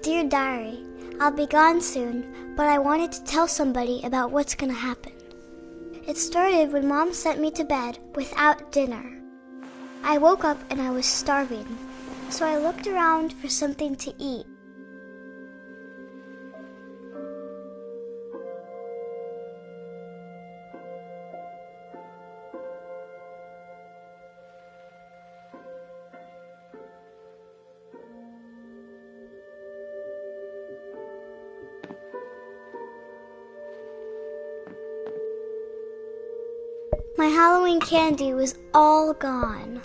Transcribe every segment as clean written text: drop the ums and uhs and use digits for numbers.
Dear Diary, I'll be gone soon, but I wanted to tell somebody about what's gonna happen. It started when Mom sent me to bed without dinner. I woke up and I was starving, so I looked around for something to eat. My Halloween candy was all gone.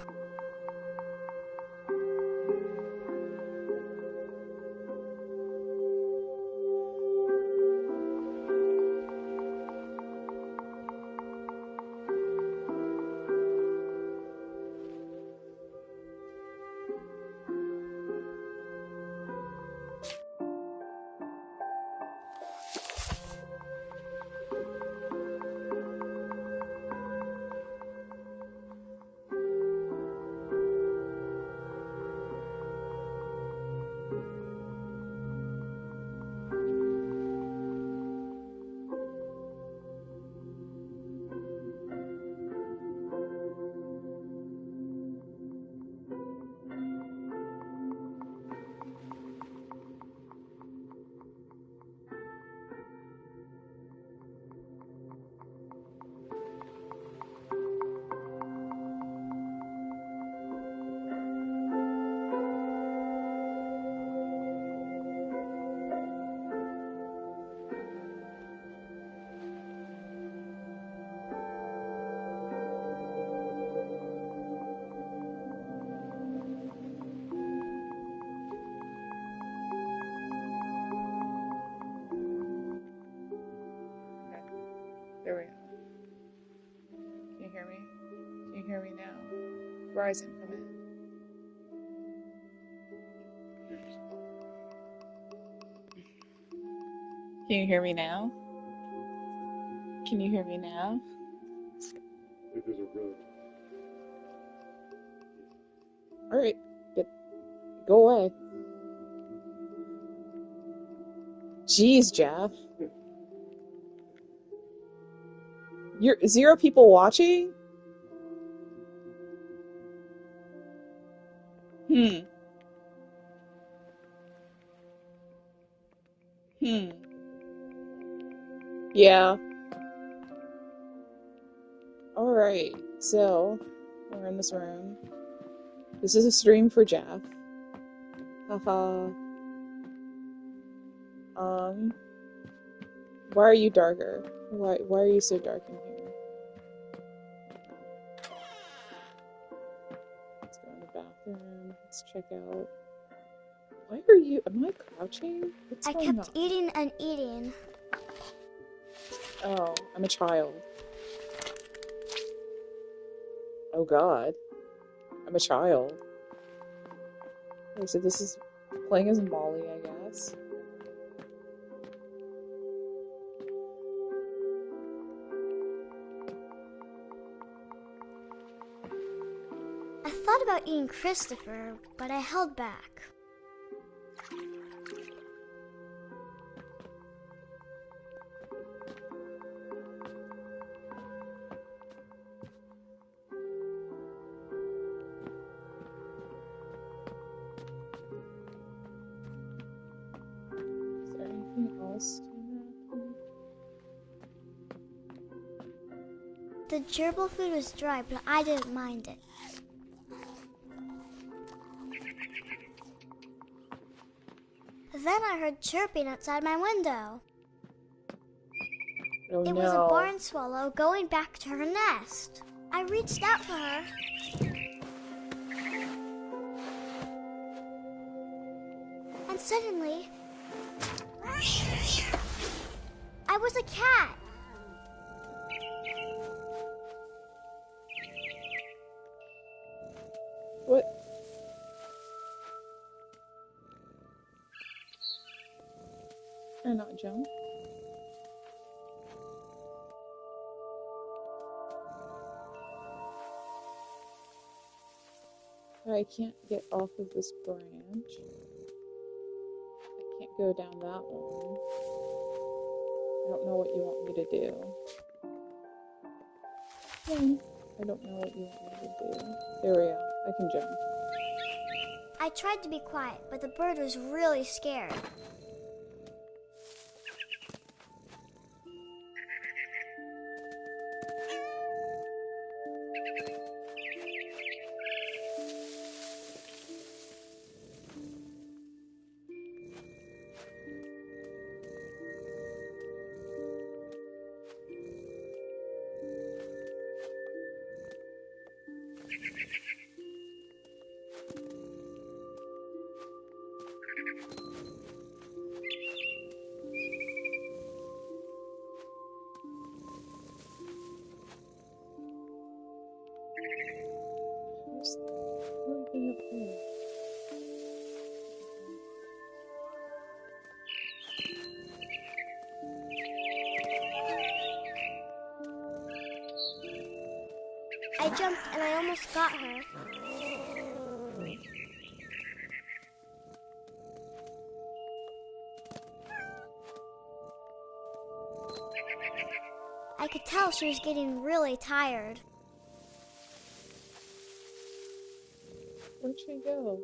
There we go. Can you hear me? Can you hear me now? Verizon, come in. Can you hear me now? Can you hear me now? Alright, go away. Jeez, Jeff. You're 0 people watching? Yeah. Alright, so we're in this room. This is a stream for Jeff. Haha. Why are you darker? Why are you so dark in here? Let's go in the bathroom. Let's check out. Why are you? Am I crouching? What's I going kept on? eating and eating. Oh, I'm a child. Oh God. I'm a child. Okay, so this is playing as Molly, I guess. I thought about eating Christopher, but I held back. Is there anything else to know? The gerbil food was dry, but I didn't mind it. Then I heard chirping outside my window. Oh It no. was a barn swallow going back to her nest. I reached out for her. And suddenly, I was a cat. What? Or not jump? I can't get off of this branch. I go down that one. I don't know what you want me to do. I don't know what you want me to do. There we go. I can jump. I tried to be quiet, but the bird was really scared. Everything up here. I jumped and I almost got her. I could tell she was getting really tired. Where'd she go?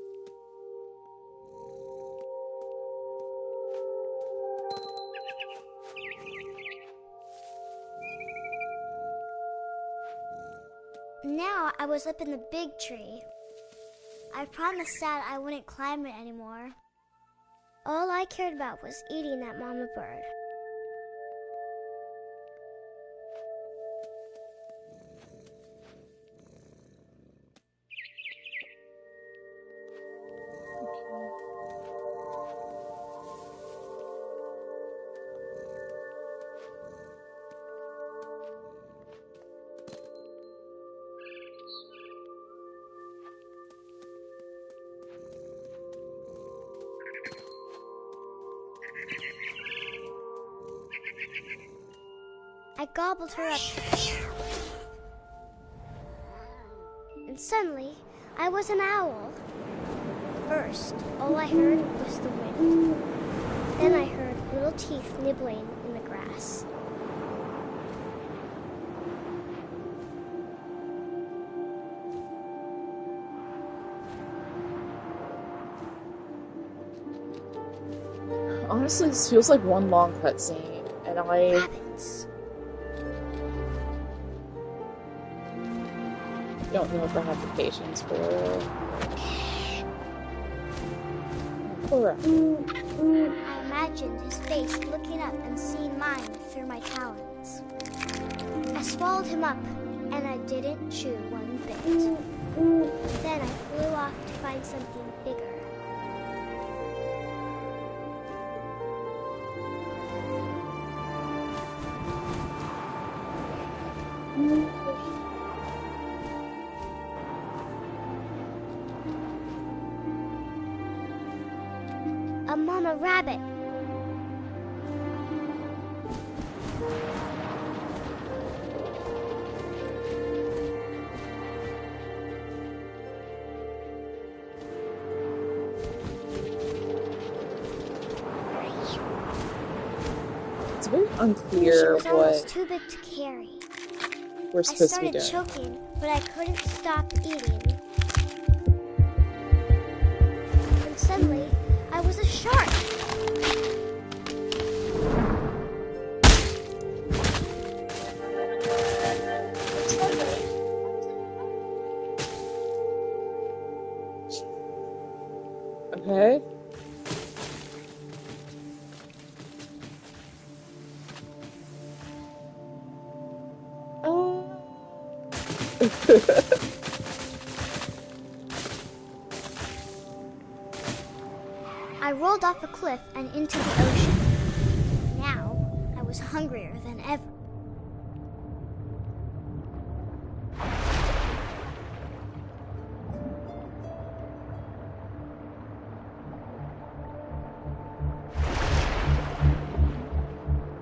Now I was up in the big tree. I promised Dad I wouldn't climb it anymore. All I cared about was eating that mama bird. I gobbled her up. And suddenly, I was an owl. First, all I heard was the wind. Then I heard little teeth nibbling in the grass. Honestly, this feels like one long cutscene, and Rabbits. don't know if I have the patience for it. Poor rabbit. I imagined his face looking up and seeing mine through my talons. I swallowed him up, and I didn't chew one bit. Then I flew off to find something bigger. A mama rabbit. It's very unclear She was almost what too big to carry. we're I supposed to be started doing. choking, but I couldn't stop eating. And suddenly, I was a shark. Okay. I rolled off a cliff and into the ocean. Now, I was hungrier than ever.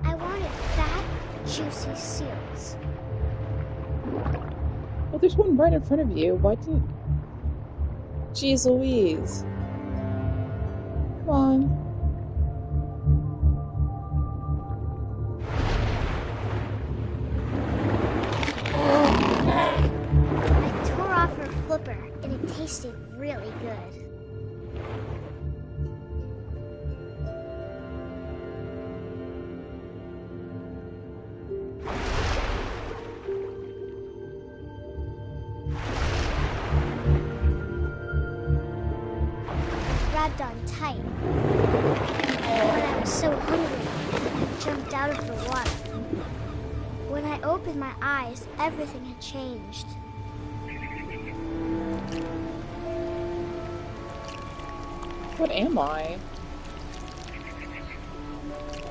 I wanted fat, juicy seals. Well, there's one right in front of you. Why didn't... Jeez Louise. Come on. tight. But I was so hungry, I jumped out of the water. When I opened my eyes, everything had changed. What am I?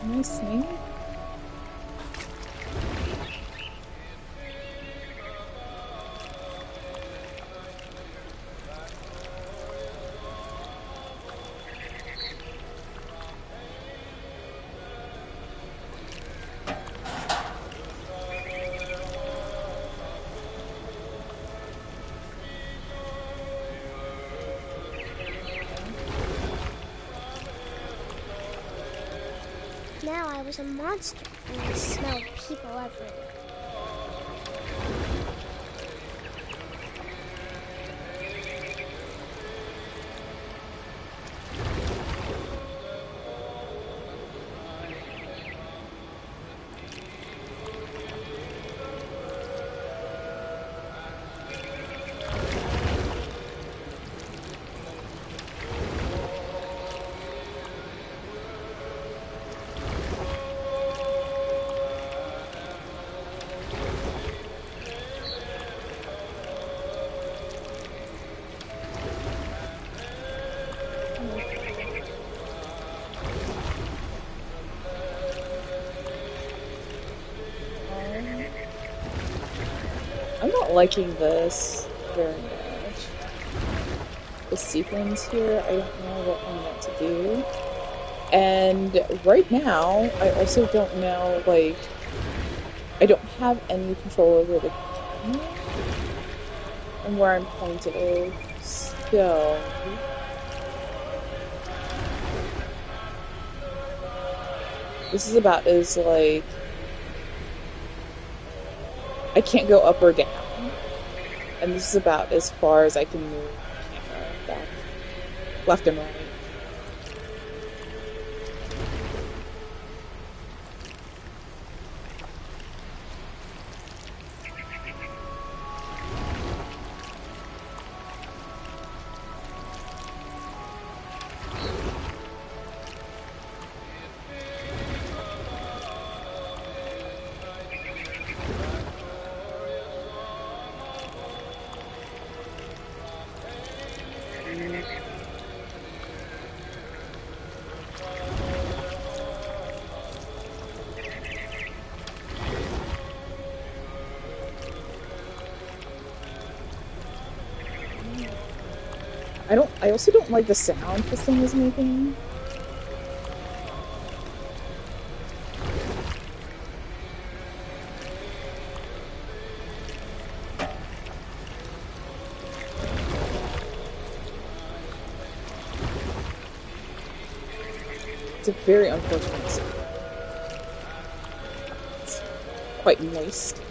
Am I a snake? Now I was a monster, and I smelled people everywhere. I'm not liking this very much. The sequence here, I don't know what I'm meant to do. And right now, I also don't know, like, I don't have any control over the camera and where I'm pointed. So, this is about as, like, I can't go up or down. And this is about as far as I can move the camera back, left and right. I also don't like the sound this thing is making. It's a very unfortunate sound. It's quite moist.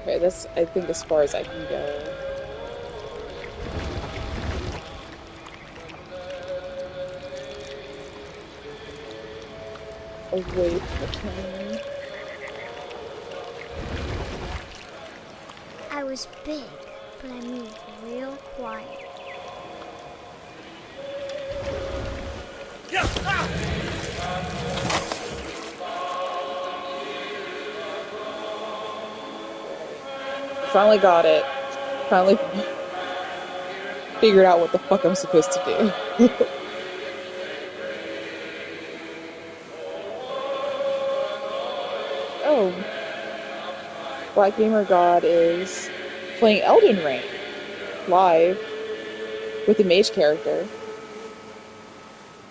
Okay, that's, I think, as far as I can go. Away from the camera. I was big, but I moved real quiet. Finally got it. Finally figured out what the fuck I'm supposed to do. Oh. Black Gamer God is playing Elden Ring live with the mage character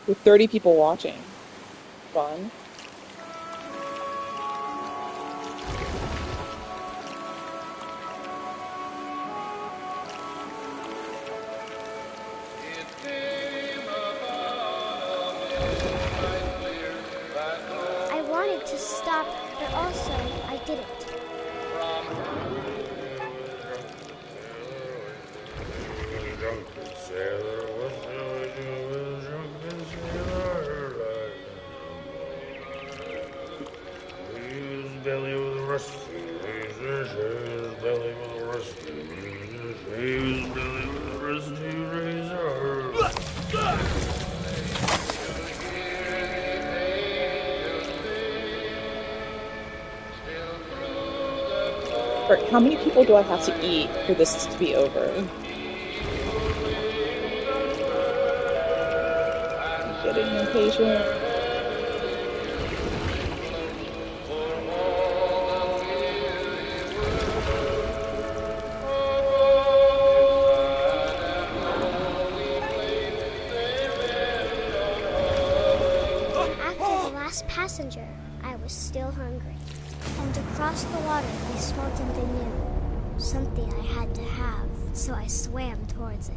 with 30 people watching. Fun. I wanted to stop, but also I didn't. belly with a rusty razor, shave his belly with a rusty razor, shave his belly with a rusty razor. Alright, how many people do I have to eat for this to be over? I'm getting impatient. After the last passenger, I was still hungry. And across the water, we smelled something new. Something I had to have, so I swam towards it.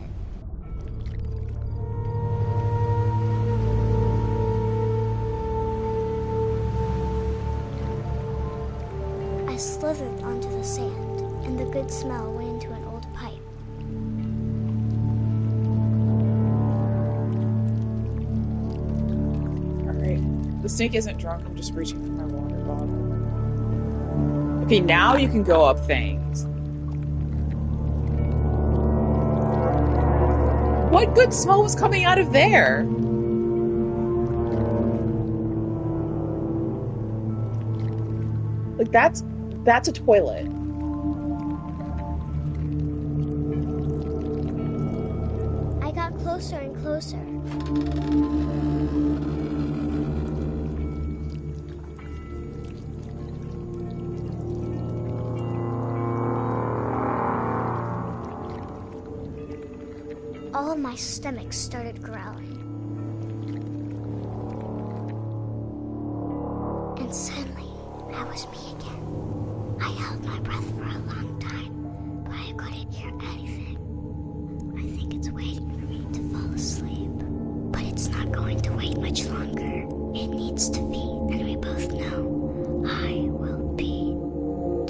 I slithered onto the sand, and the good smell went into an old pipe. Alright, the snake isn't drunk, I'm just reaching for my water bottle. Okay, now you can go up things. What good smell was coming out of there? Like, that's a toilet. I got closer and closer. All of my stomach started growling. And suddenly, I was me again. I held my breath for a long time, but I couldn't hear anything. I think it's waiting for me to fall asleep. But it's not going to wait much longer. It needs to be, and we both know I will be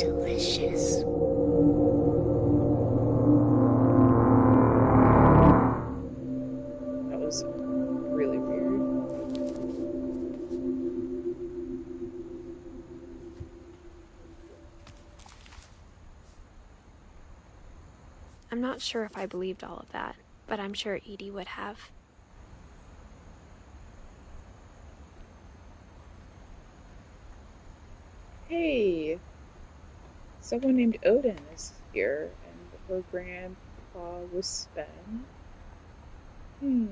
delicious. That was really weird. I'm not sure if I believed all of that, but I'm sure Edie would have. Hey, someone named Odin is here, and her grandpa was Sven. Hmm.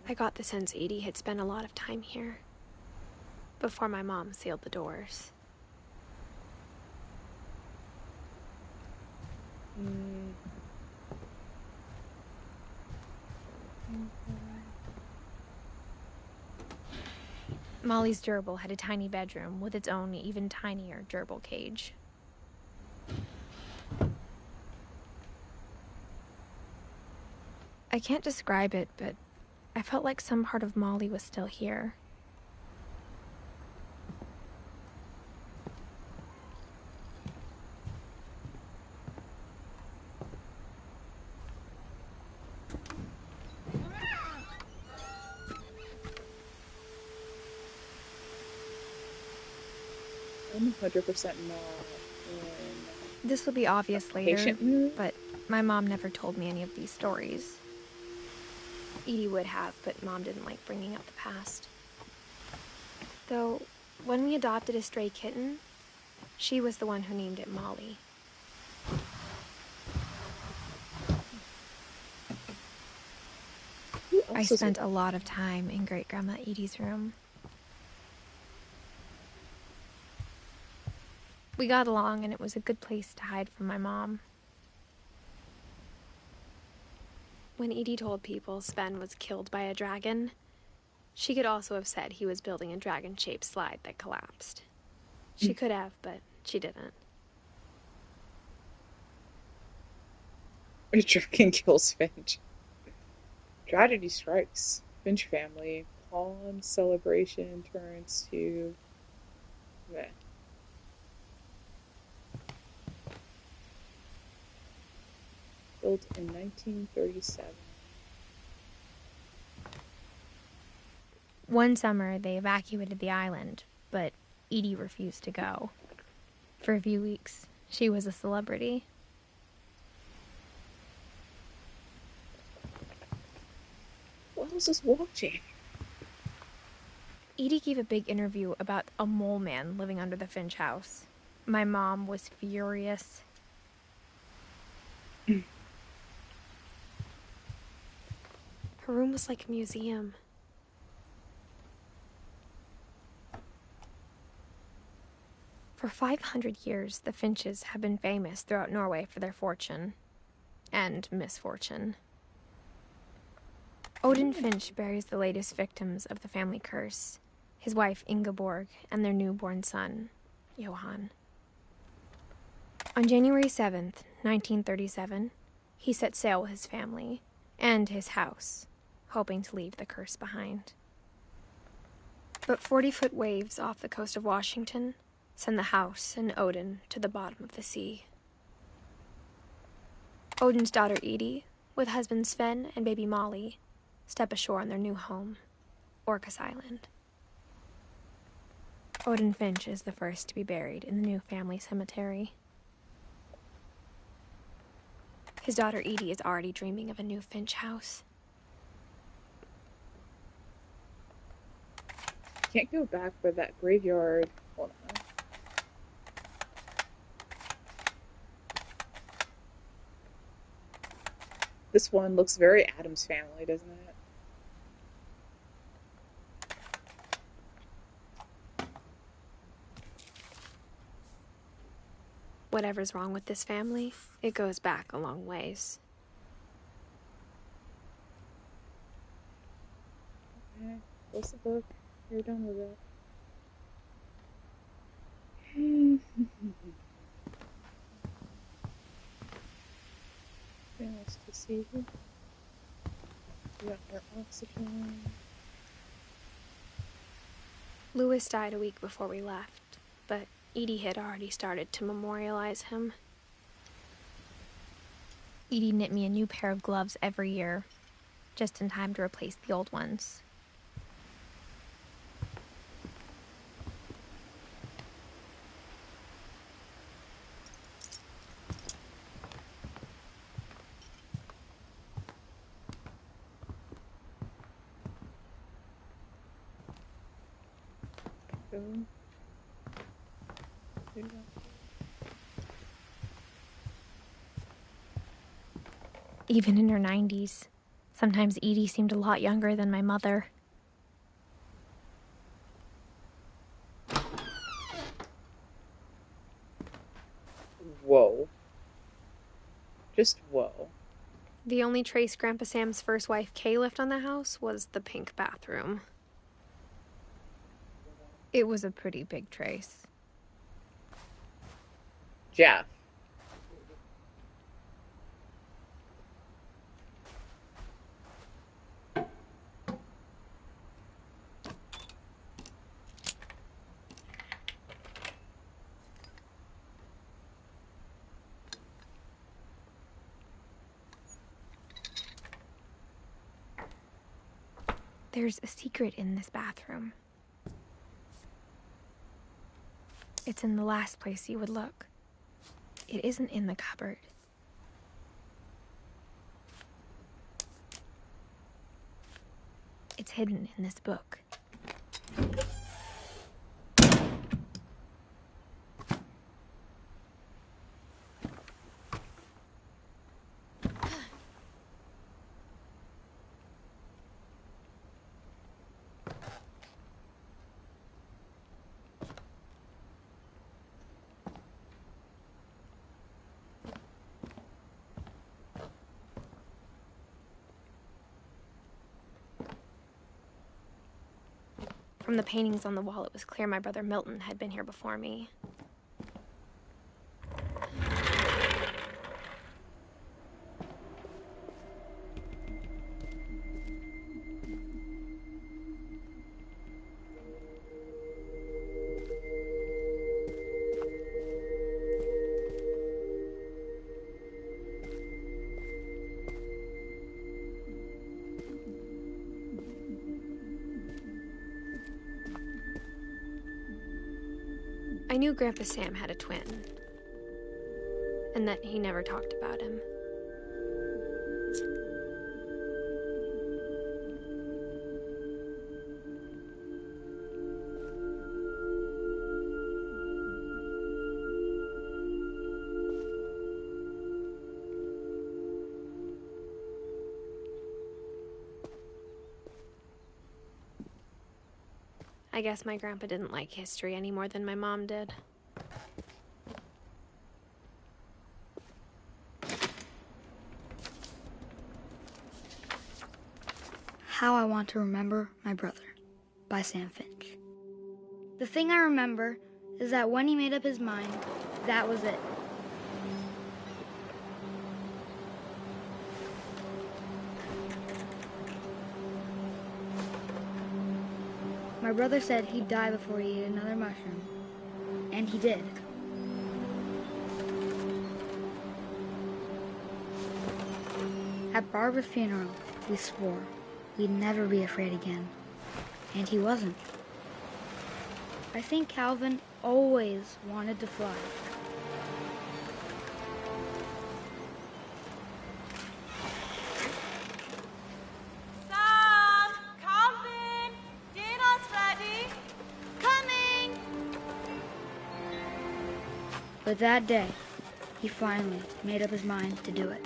I got the sense Edie had spent a lot of time here, before my mom sealed the doors. Molly's gerbil had a tiny bedroom with its own even tinier gerbil cage. I can't describe it, but I felt like some part of Molly was still here. I'm 100% not in This will be obvious later, patient mood. but my mom never told me any of these stories. Edie would have, but Mom didn't like bringing up the past. Though, when we adopted a stray kitten, she was the one who named it Molly. I spent a lot of time in Great-Grandma Edie's room. We got along, and it was a good place to hide from my mom. When Edie told people Sven was killed by a dragon, she could also have said he was building a dragon-shaped slide that collapsed. She could have, but she didn't. A dragon kills Finch. Tragedy strikes. Finch family. Calm celebration turns to meh. Built in 1937. One summer, they evacuated the island, but Edie refused to go. For a few weeks, she was a celebrity. What else is watching? Edie gave a big interview about a mole man living under the Finch house. My mom was furious. Her room was like a museum. For 500 years, the Finches have been famous throughout Norway for their fortune and misfortune. Odin Finch buries the latest victims of the family curse, his wife Ingeborg and their newborn son, Johan. On January 7th, 1937, he set sail with his family and his house, hoping to leave the curse behind. But 40-foot waves off the coast of Washington send the house and Odin to the bottom of the sea. Odin's daughter Edie, with husband Sven and baby Molly, step ashore on their new home, Orcas Island. Odin Finch is the first to be buried in the new family cemetery. His daughter Edie is already dreaming of a new Finch house. Can't go back for that graveyard. Hold on. This one looks very Addams Family, doesn't it? Whatever's wrong with this family, it goes back a long ways. Okay, close the book. You're done with it. Anything else to see here? We got more oxygen. Lewis died a week before we left, but Edie had already started to memorialize him. Edie knit me a new pair of gloves every year, just in time to replace the old ones. Go. There you go. Even in her 90s, sometimes Edie seemed a lot younger than my mother. Whoa. Just whoa. The only trace Grandpa Sam's first wife Kay left on the house was the pink bathroom. It was a pretty big trace. Jeff. There's a secret in this bathroom. It's in the last place you would look. It isn't in the cupboard. It's hidden in this book. From the paintings on the wall, it was clear my brother Milton had been here before me. I knew Grandpa Sam had a twin, and that he never talked about him. I guess my grandpa didn't like history any more than my mom did. How I Want to Remember My Brother by Sam Finch. The thing I remember is that when he made up his mind, that was it. My brother said he'd die before he ate another mushroom, and he did. At Barbara's funeral, we swore we'd never be afraid again, and he wasn't. I think Calvin always wanted to fly. Sam! Calvin! Dinner's ready! Coming! But that day, he finally made up his mind to do it.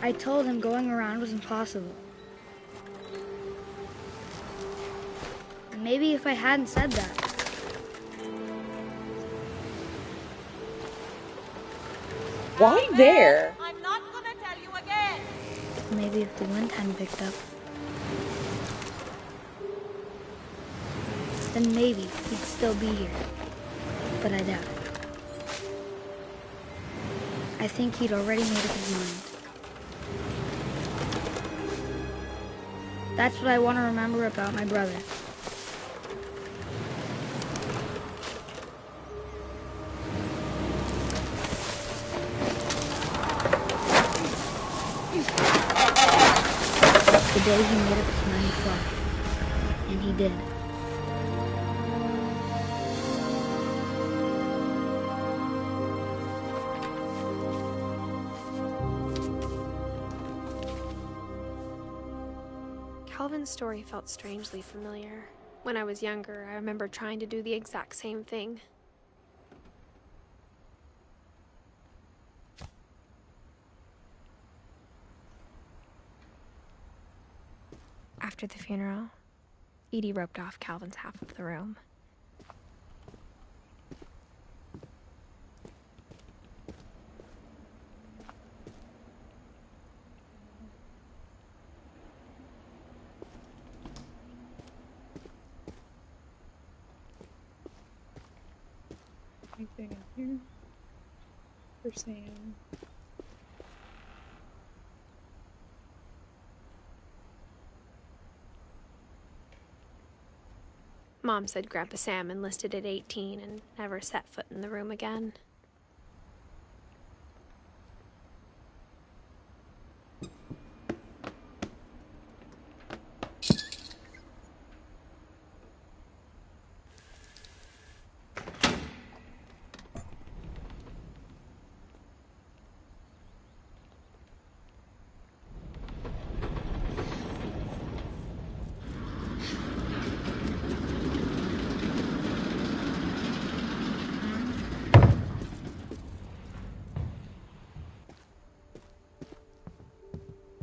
I told him going around was impossible. Maybe if I hadn't said that. Why there? I'm not gonna tell you again! Maybe if the wind hadn't picked up. Then maybe he'd still be here. But I doubt it. I think he'd already made up his mind. That's what I want to remember about my brother. The day he made up his mind to fly. And he did. Calvin's story felt strangely familiar. When I was younger, I remember trying to do the exact same thing. After the funeral, Edie roped off Calvin's half of the room. Anything in here for Sam? Mom said Grandpa Sam enlisted at 18 and never set foot in the room again.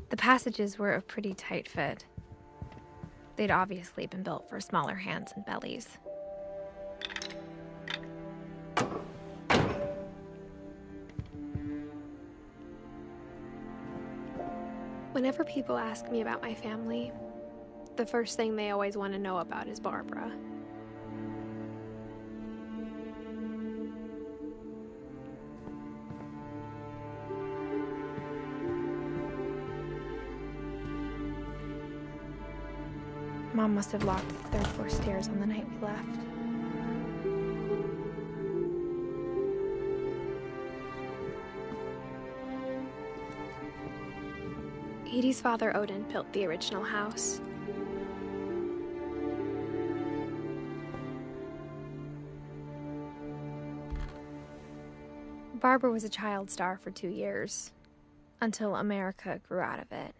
The passages were a pretty tight fit. They'd obviously been built for smaller hands and bellies. Whenever people ask me about my family, the first thing they always want to know about is Barbara. Mom must have locked the third floor stairs on the night we left. Edie's father, Odin, built the original house. Barbara was a child star for 2 years, until America grew out of it.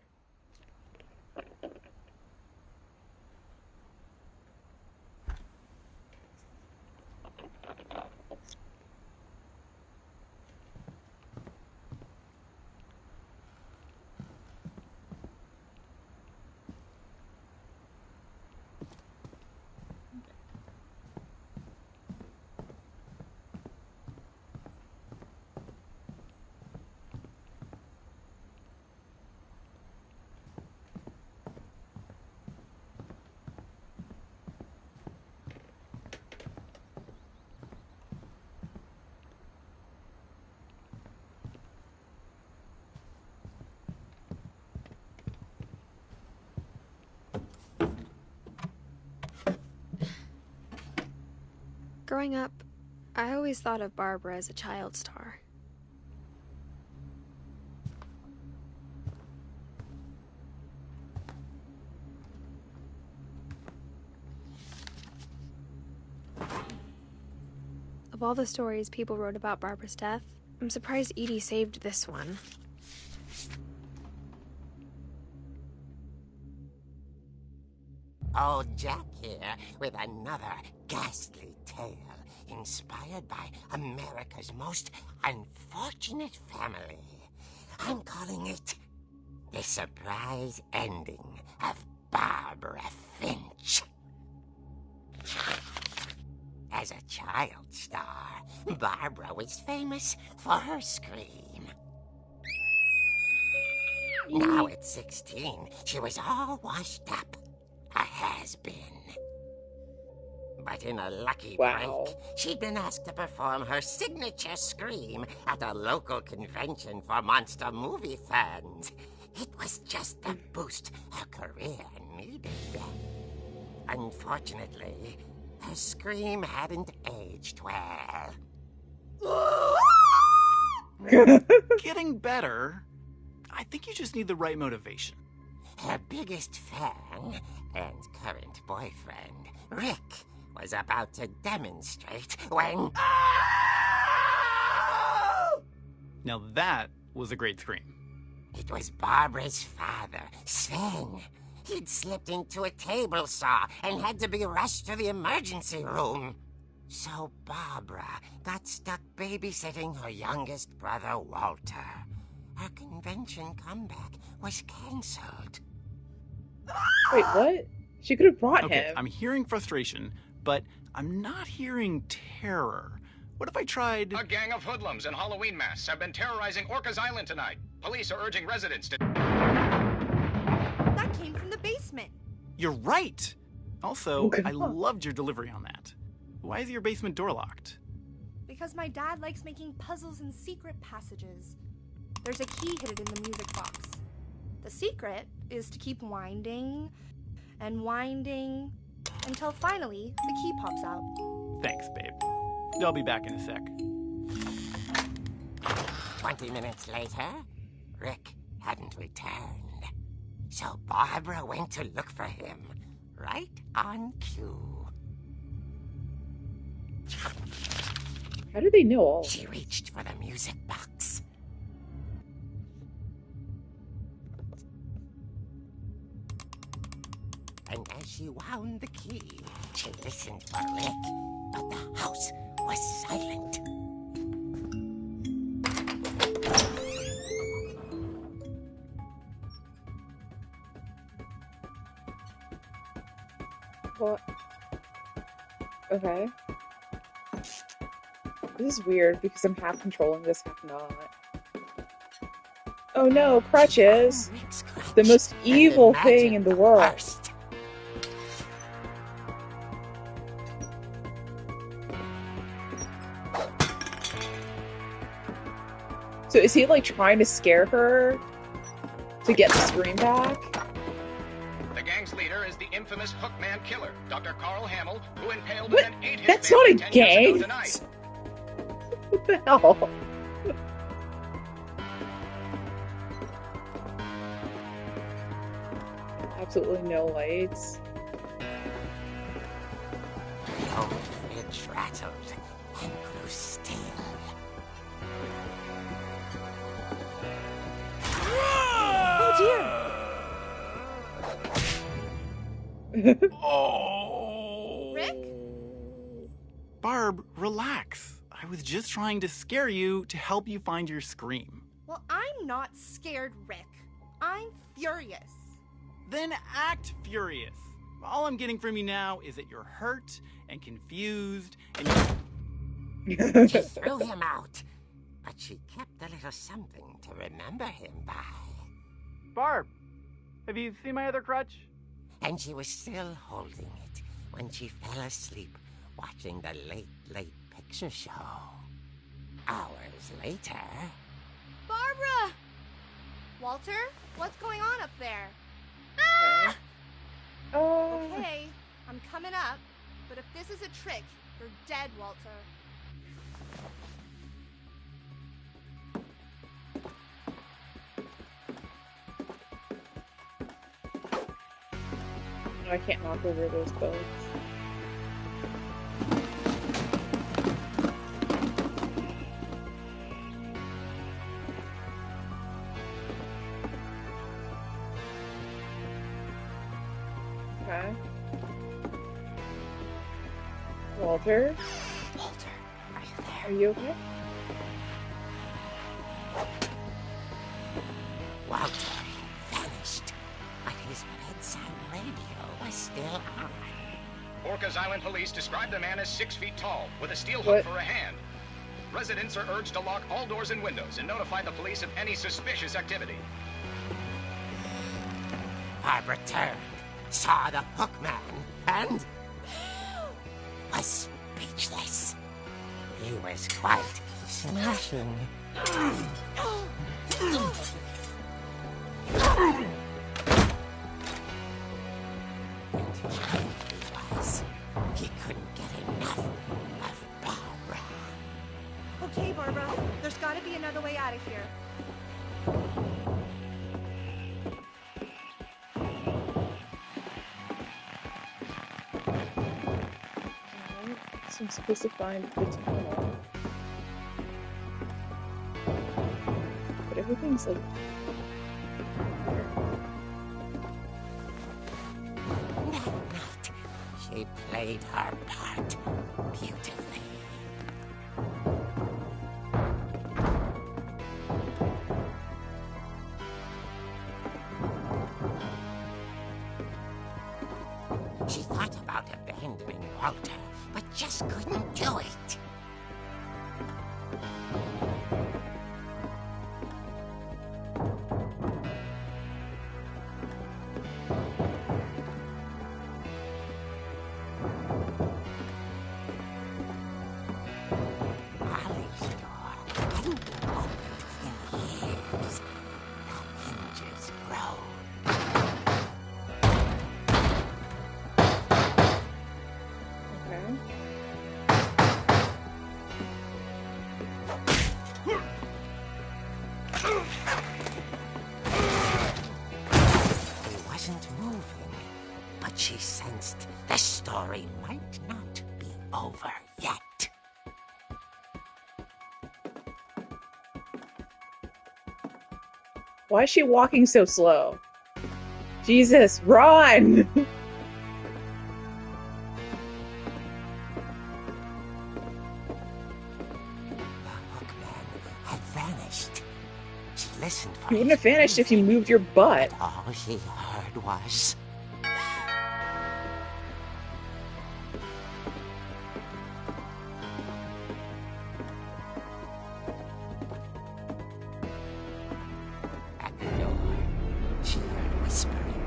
Growing up, I always thought of Barbara as a child star. Of all the stories people wrote about Barbara's death, I'm surprised Edie saved this one. Old Jack here with another ghastly tale inspired by America's most unfortunate family. I'm calling it The Surprise Ending of Barbara Finch. As a child star, Barbara was famous for her scream. Now at 16, she was all washed up. A has-been. But in a lucky break, she'd been asked to perform her signature scream at a local convention for monster movie fans. It was just the boost her career needed. Unfortunately, her scream hadn't aged well. Getting better. I think you just need the right motivation. Her biggest fan and current boyfriend, Rick, was about to demonstrate when... Now that was a great scream. It was Barbara's father, Sven. He'd slipped into a table saw and had to be rushed to the emergency room. So Barbara got stuck babysitting her youngest brother, Walter. Her convention comeback was cancelled. Wait, what? She could have brought him. I'm hearing frustration, but I'm not hearing terror. What if I tried... A gang of hoodlums in Halloween masks have been terrorizing Orcas Island tonight. Police are urging residents to... That came from the basement. You're right! Also, I loved your delivery on that. Why is your basement door locked? Because my dad likes making puzzles and secret passages. There's a key hidden in the music box. The secret is to keep winding and winding until finally the key pops out. Thanks, babe. I'll be back in a sec. 20 minutes later, Rick hadn't returned. So Barbara went to look for him, right on cue. How do they know all? She reached for the music box. And as she wound the key, she listened for Rick, but the house was silent. What? Okay. This is weird because I'm half controlling this, half not. Oh no, crutches! The most evil thing in the world. So is he like trying to scare her to get the scream back? The gang's leader is the infamous Hookman killer, Dr. Carl Hamill, who impaled What? and ate his That's not a family 10 years ago gang! tonight. What the hell? Absolutely no lights. The old fridge rattled and grew still. Oh. Rick? Barb, relax. I was just trying to scare you to help you find your scream. Well, I'm not scared, Rick. I'm furious. Then act furious. All I'm getting from you now is that you're hurt and confused and She threw him out, but she kept a little something to remember him by. Barb, have you seen my other crutch? And she was still holding it when she fell asleep watching the late picture show. Hours later... Barbara! Walter, what's going on up there? Okay. Okay, I'm coming up, but if this is a trick, you're dead, Walter. No, I can't knock over those boats. Okay. Walter? Walter, are you there? Are you okay? Walter had vanished, but his bedside radio was still on. Orcas Island police describe the man as 6 feet tall, with a steel What? hook for a hand. Residents are urged to lock all doors and windows and notify the police of any suspicious activity. Barbara turned, saw the hook man, and was speechless. He was quite smashing. He couldn't get enough of Barbara. Okay, Barbara, there's gotta be another way out of here. Alright, so I'm supposed to find the tunnel. But everything's like... She played her part beautifully. She thought about abandoning Walter, but just couldn't do it. Molly's door hadn't been opened in years. The hinges groaned. Okay. He wasn't moving, but she sensed the story might not be over yet. Why is she walking so slow? Jesus, run! The hookman had vanished. She listened for You wouldn't his have vanished if you breathing, moved your butt. but all she heard was... At the door, she heard whispering.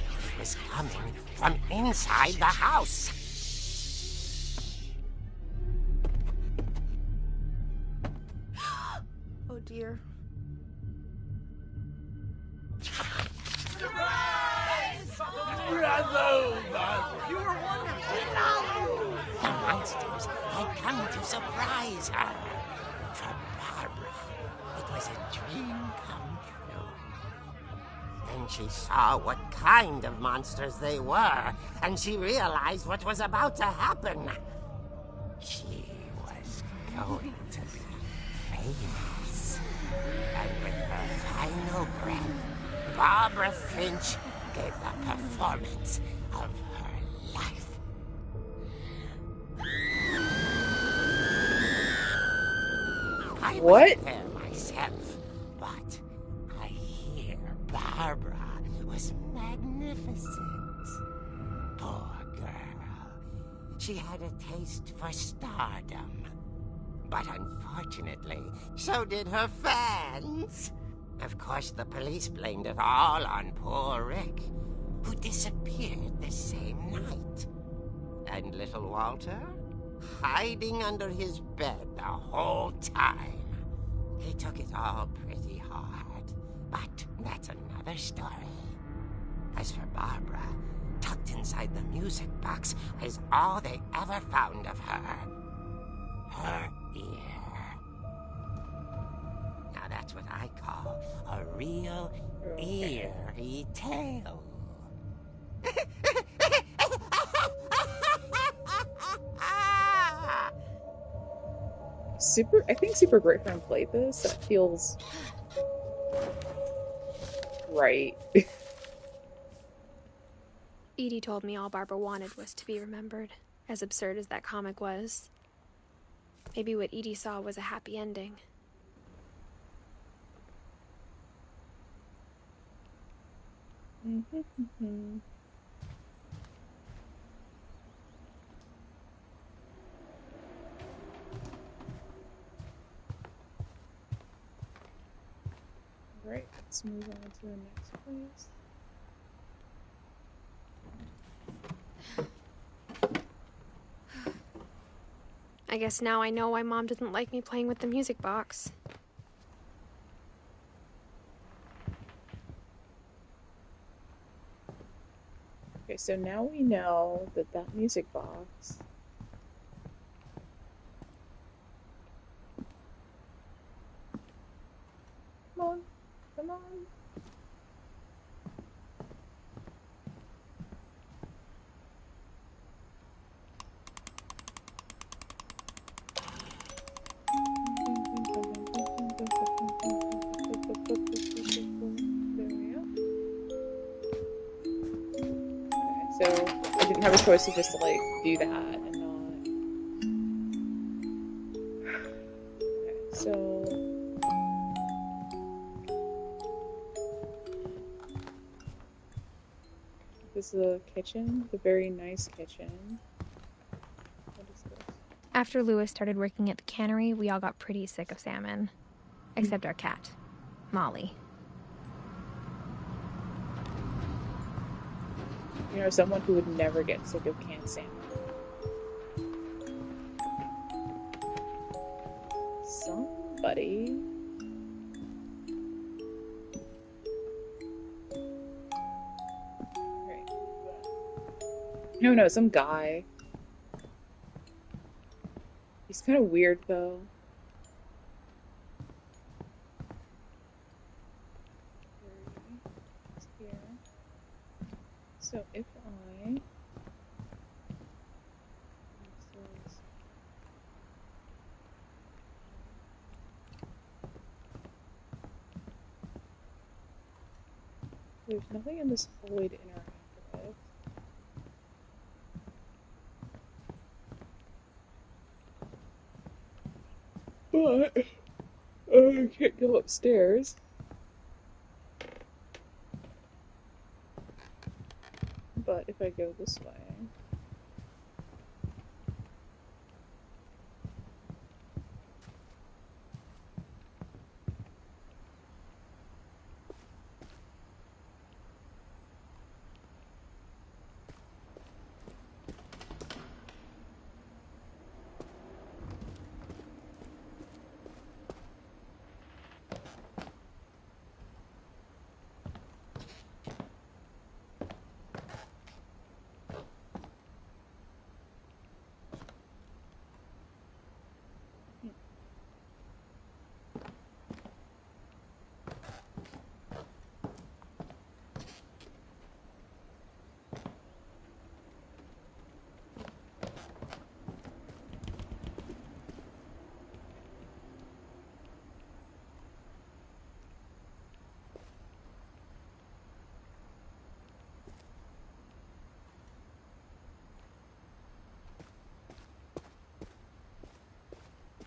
It was coming from inside the house. Oh dear. The monsters had come to surprise her. For Barbara, it was a dream come true. Then she saw what kind of monsters they were, and she realized what was about to happen. She was going to be famous. And with her final breath, Barbara Finch gave the performance of her life. I wasn't there myself, but I hear Barbara was magnificent. Poor girl. She had a taste for stardom. But unfortunately, so did her fans. Of course, the police blamed it all on poor Rick, who disappeared the same night. And little Walter? Hiding under his bed the whole time. He took it all pretty hard, but that's another story. As for Barbara, tucked inside the music box was all they ever found of her. Her ear. Now that's what I call a real eerie tale. I think Super Great played this. That feels right. Edie told me all Barbara wanted was to be remembered, as absurd as that comic was. Maybe what Edie saw was a happy ending. Alright, let's move on to the next place. I guess now I know why Mom didn't like me playing with the music box. Okay, so now we know that that music box Come on. Come on. There we go. Okay, so I didn't have a choice to just like do that and not. Okay, so this is the kitchen, the very nice kitchen. What is this? After Lewis started working at the cannery, we all got pretty sick of salmon. Except our cat, Molly. You know, someone who would never get sick of canned salmon. Somebody. Right. No, some guy. He's kind of weird, though. Here. So if I... There's nothing in this hallway to interact with. But I can't go upstairs. But if I go this way...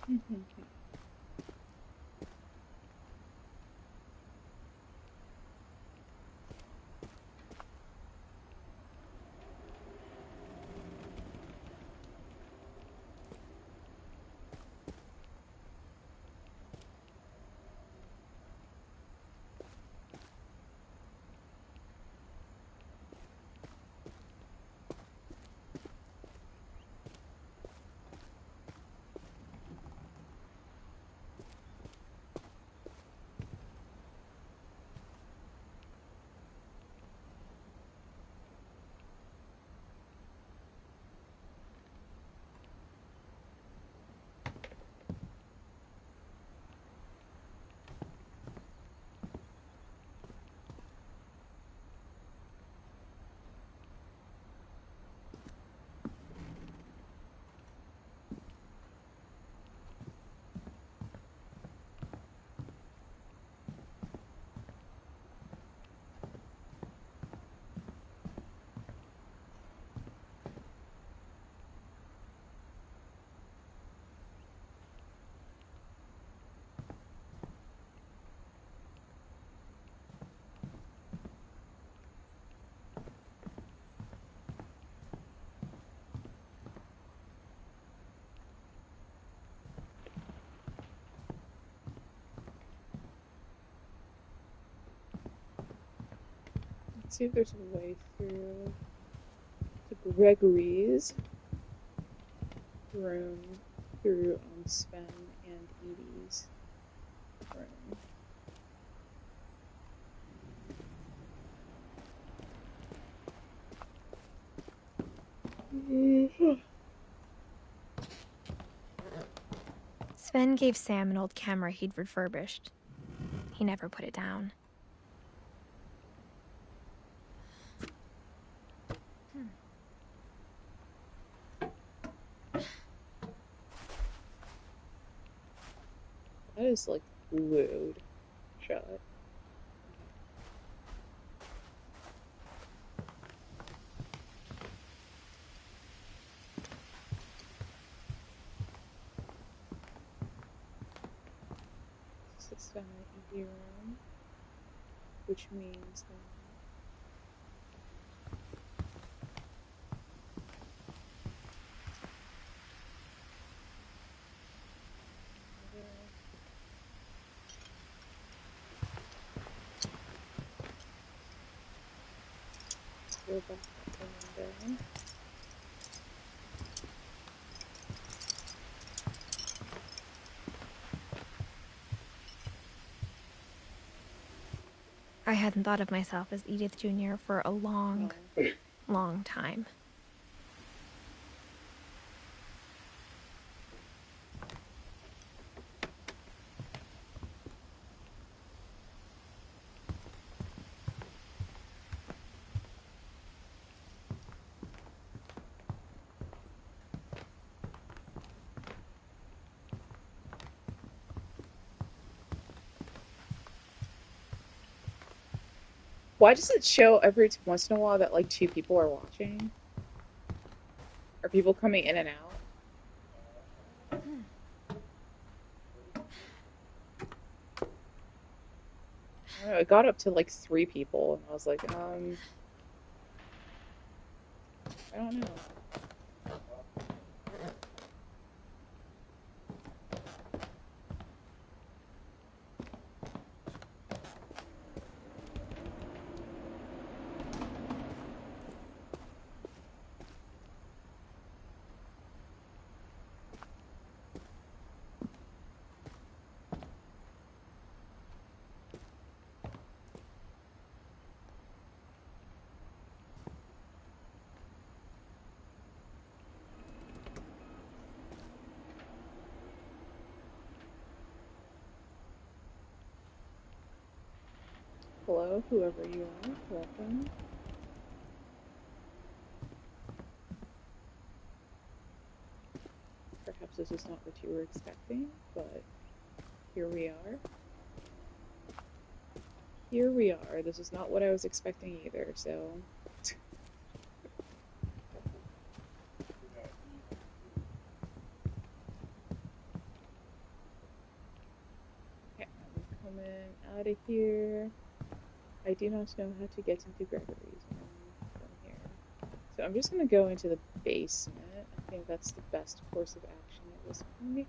Let's see if there's a way through to Gregory's room through Sven and Edie's room. Sven gave Sam an old camera he'd refurbished. He never put it down. That is like glued shut. This is an ED room, which means that go back up the window. I hadn't thought of myself as Edith Jr. for a long, long time. Why does it show every once in a while that like two people are watching? Are people coming in and out? I don't know, it got up to like 3 people, and I was like, I don't know. Hello, whoever you are, welcome. Perhaps this is not what you were expecting, but here we are. Here we are. This is not what I was expecting either, so... out of here. I do not know how to get into Gregory's from here. So I'm just going to go into the basement. I think that's the best course of action at this point.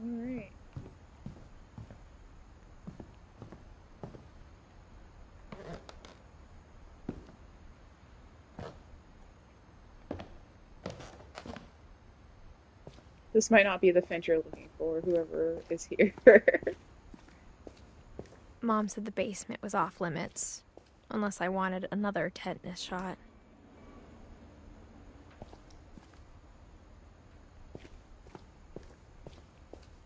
Alright. This might not be the Finch you're looking for, whoever is here. Mom said the basement was off limits, unless I wanted another tetanus shot.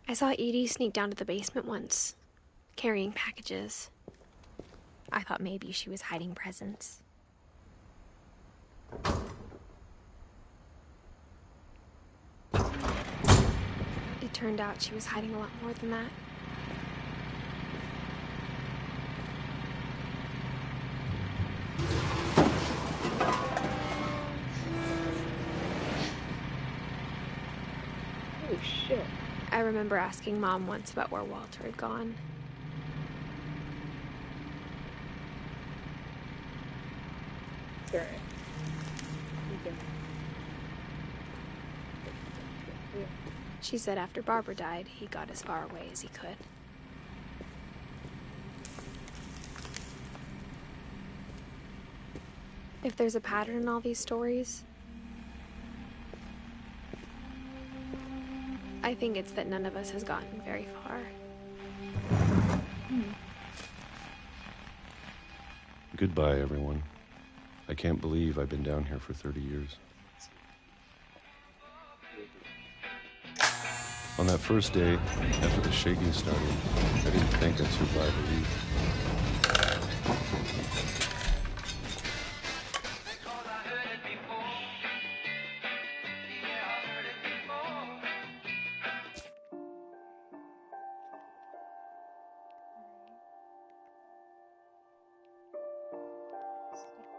I saw Edie sneak down to the basement once, carrying packages. I thought maybe she was hiding presents. It turned out she was hiding a lot more than that. Oh shit. I remember asking Mom once about where Walter had gone. Sorry. She said after Barbara died, he got as far away as he could. If there's a pattern in all these stories, I think it's that none of us has gotten very far. Goodbye, everyone. I can't believe I've been down here for 30 years. On that first day, after the shaking started, I didn't think I'd survive a week.